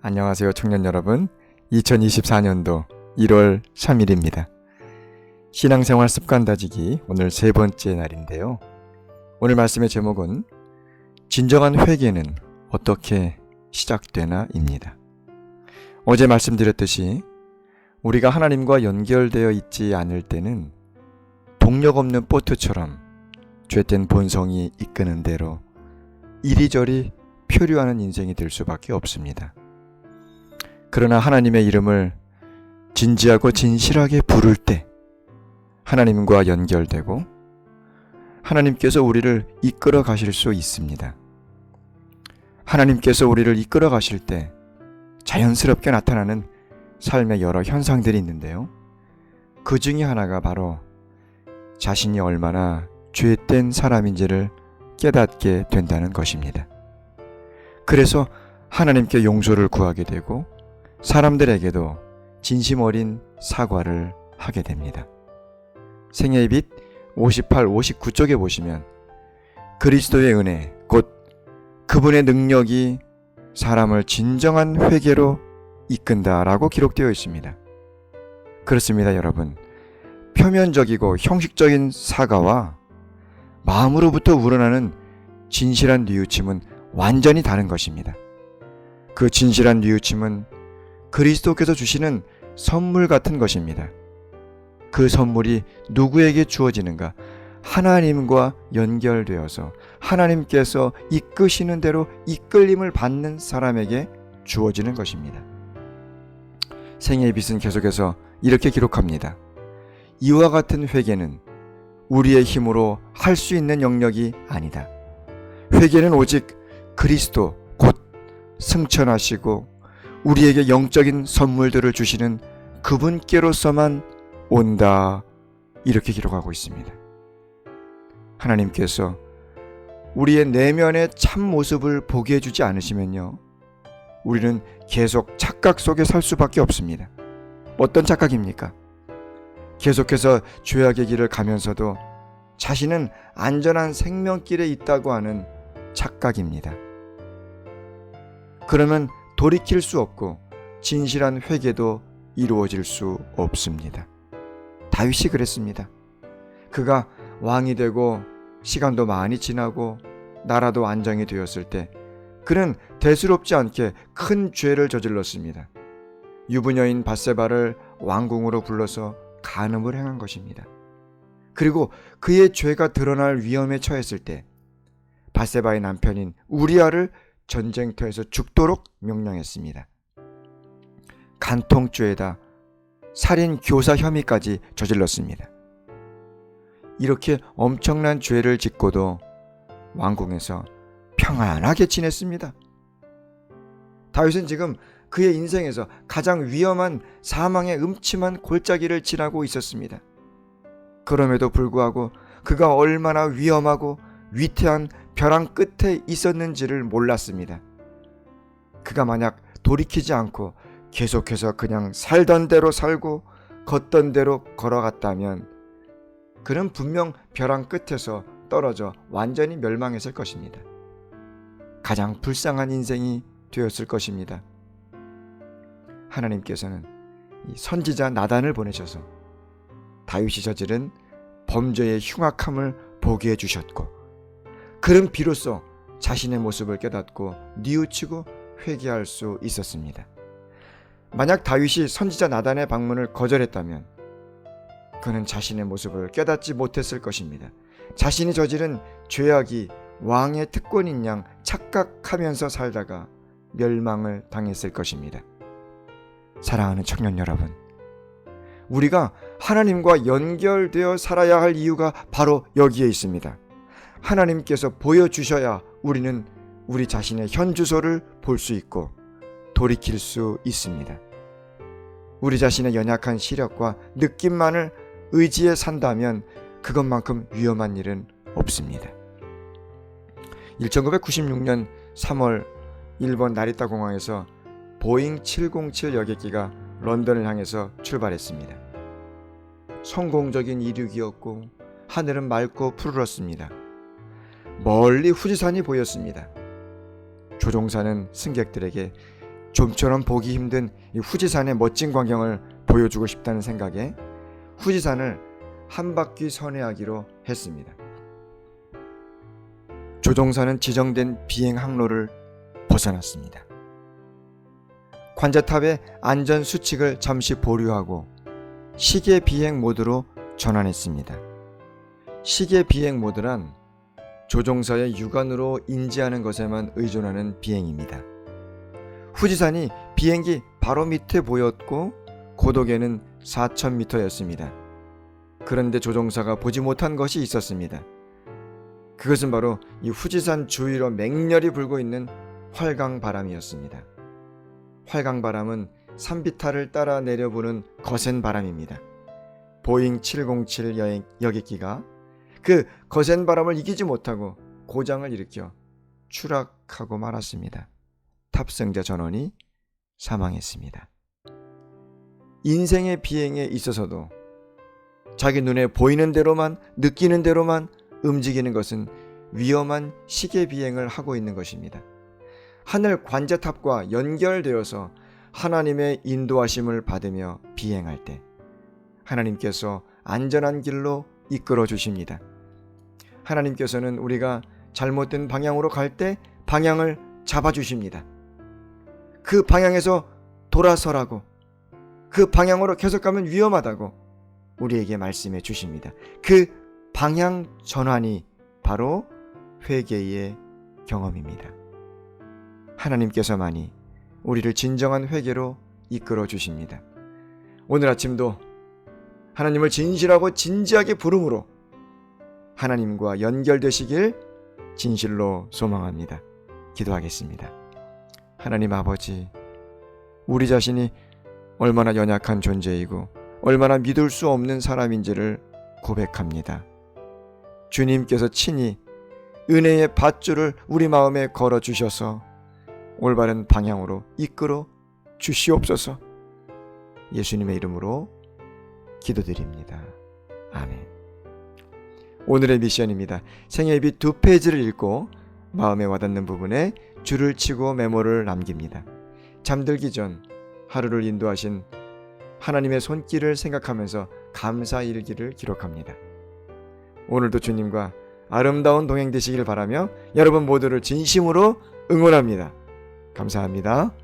안녕하세요, 청년 여러분. 2024년도 1월 3일입니다. 신앙생활 습관 다지기 오늘 세 번째 날인데요. 오늘 말씀의 제목은 진정한 회개는 어떻게 시작되나입니다. 어제 말씀드렸듯이 우리가 하나님과 연결되어 있지 않을 때는 동력 없는 보트처럼 죄된 본성이 이끄는 대로 이리저리 표류하는 인생이 될 수밖에 없습니다. 그러나 하나님의 이름을 진지하고 진실하게 부를 때 하나님과 연결되고 하나님께서 우리를 이끌어 가실 수 있습니다. 하나님께서 우리를 이끌어 가실 때 자연스럽게 나타나는 삶의 여러 현상들이 있는데요. 그 중에 하나가 바로 자신이 얼마나 죄된 사람인지를 깨닫게 된다는 것입니다. 그래서 하나님께 용서를 구하게 되고 사람들에게도 진심 어린 사과를 하게 됩니다. 생애의 빛 58, 59쪽에 보시면 그리스도의 은혜, 곧 그분의 능력이 사람을 진정한 회개로 이끈다라고 기록되어 있습니다. 그렇습니다, 여러분. 표면적이고 형식적인 사과와 마음으로부터 우러나는 진실한 뉘우침은 완전히 다른 것입니다. 그 진실한 뉘우침은 그리스도께서 주시는 선물 같은 것입니다. 그 선물이 누구에게 주어지는가? 하나님과 연결되어서 하나님께서 이끄시는 대로 이끌림을 받는 사람에게 주어지는 것입니다. 생애의 빛은 계속해서 이렇게 기록합니다. 이와 같은 회개는 우리의 힘으로 할 수 있는 영역이 아니다. 회개는 오직 그리스도 곧 승천하시고 우리에게 영적인 선물들을 주시는 그분께로서만 온다. 이렇게 기록하고 있습니다. 하나님께서 우리의 내면의 참 모습을 보게 해주지 않으시면요, 우리는 계속 착각 속에 살 수밖에 없습니다. 어떤 착각입니까? 계속해서 죄악의 길을 가면서도 자신은 안전한 생명길에 있다고 하는 착각입니다. 그러면 돌이킬 수 없고 진실한 회개도 이루어질 수 없습니다. 다윗이 그랬습니다. 그가 왕이 되고 시간도 많이 지나고 나라도 안정이 되었을 때 그는 대수롭지 않게 큰 죄를 저질렀습니다. 유부녀인 밧세바를 왕궁으로 불러서 간음을 행한 것입니다. 그리고 그의 죄가 드러날 위험에 처했을 때 밧세바의 남편인 우리아를 전쟁터에서 죽도록 명령했습니다. 간통죄에다 살인 교사 혐의까지 저질렀습니다. 이렇게 엄청난 죄를 짓고도 왕궁에서 평안하게 지냈습니다. 다윗은 지금 그의 인생에서 가장 위험한 사망의 음침한 골짜기를 지나고 있었습니다. 그럼에도 불구하고 그가 얼마나 위험하고 위태한 벼랑 끝에 있었는지를 몰랐습니다. 그가 만약 돌이키지 않고 계속해서 그냥 살던 대로 살고 걷던 대로 걸어갔다면 그는 분명 벼랑 끝에서 떨어져 완전히 멸망했을 것입니다. 가장 불쌍한 인생이 되었을 것입니다. 하나님께서는 이 선지자 나단을 보내셔서 다윗이 저지른 범죄의 흉악함을 보게 해주셨고 그는 비로소 자신의 모습을 깨닫고 뉘우치고 회개할 수 있었습니다. 만약 다윗이 선지자 나단의 방문을 거절했다면 그는 자신의 모습을 깨닫지 못했을 것입니다. 자신이 저지른 죄악이 왕의 특권인 양 착각하면서 살다가 멸망을 당했을 것입니다. 사랑하는 청년 여러분, 우리가 하나님과 연결되어 살아야 할 이유가 바로 여기에 있습니다. 하나님께서 보여주셔야 우리는 우리 자신의 현 주소를 볼 수 있고 돌이킬 수 있습니다. 우리 자신의 연약한 시력과 느낌만을 의지해 산다면 그것만큼 위험한 일은 없습니다. 1996년 3월 일본 나리타 공항에서 보잉 707 여객기가 런던을 향해서 출발했습니다. 성공적인 이륙이었고 하늘은 맑고 푸르렀습니다. 멀리 후지산이 보였습니다. 조종사는 승객들에게 좀처럼 보기 힘든 이 후지산의 멋진 광경을 보여주고 싶다는 생각에 후지산을 한 바퀴 선회하기로 했습니다. 조종사는 지정된 비행 항로를 벗어났습니다. 관제탑의 안전 수칙을 잠시 보류하고 시계 비행 모드로 전환했습니다. 시계 비행 모드란 조종사의 육안으로 인지하는 것에만 의존하는 비행입니다. 후지산이 비행기 바로 밑에 보였고 고도계는 4,000m였습니다. 그런데 조종사가 보지 못한 것이 있었습니다. 그것은 바로 이 후지산 주위로 맹렬히 불고 있는 활강바람이었습니다. 활강바람은 산비탈을 따라 내려부는 거센 바람입니다. 보잉 707 여객기가 그 거센 바람을 이기지 못하고 고장을 일으켜 추락하고 말았습니다. 탑승자 전원이 사망했습니다. 인생의 비행에 있어서도 자기 눈에 보이는 대로만, 느끼는 대로만 움직이는 것은 위험한 시계 비행을 하고 있는 것입니다. 하늘 관제탑과 연결되어서 하나님의 인도하심을 받으며 비행할 때 하나님께서 안전한 길로 이끌어 주십니다. 하나님께서는 우리가 잘못된 방향으로 갈 때 방향을 잡아 주십니다. 그 방향에서 돌아서라고, 그 방향으로 계속 가면 위험하다고 우리에게 말씀해 주십니다. 그 방향 전환이 바로 회개의 경험입니다. 하나님께서만이 우리를 진정한 회개로 이끌어 주십니다. 오늘 아침도 하나님을 진실하고 진지하게 부름으로 하나님과 연결되시길 진실로 소망합니다. 기도하겠습니다. 하나님 아버지, 우리 자신이 얼마나 연약한 존재이고 얼마나 믿을 수 없는 사람인지를 고백합니다. 주님께서 친히 은혜의 밧줄을 우리 마음에 걸어 주셔서 올바른 방향으로 이끌어 주시옵소서. 예수님의 이름으로 기도드립니다. 아멘. 오늘의 미션입니다. 생애비 2페이지를 읽고 마음에 와닿는 부분에 줄을 치고 메모를 남깁니다. 잠들기 전 하루를 인도하신 하나님의 손길을 생각하면서 감사일기를 기록합니다. 오늘도 주님과 아름다운 동행 되시길 바라며 여러분 모두를 진심으로 응원합니다. 감사합니다.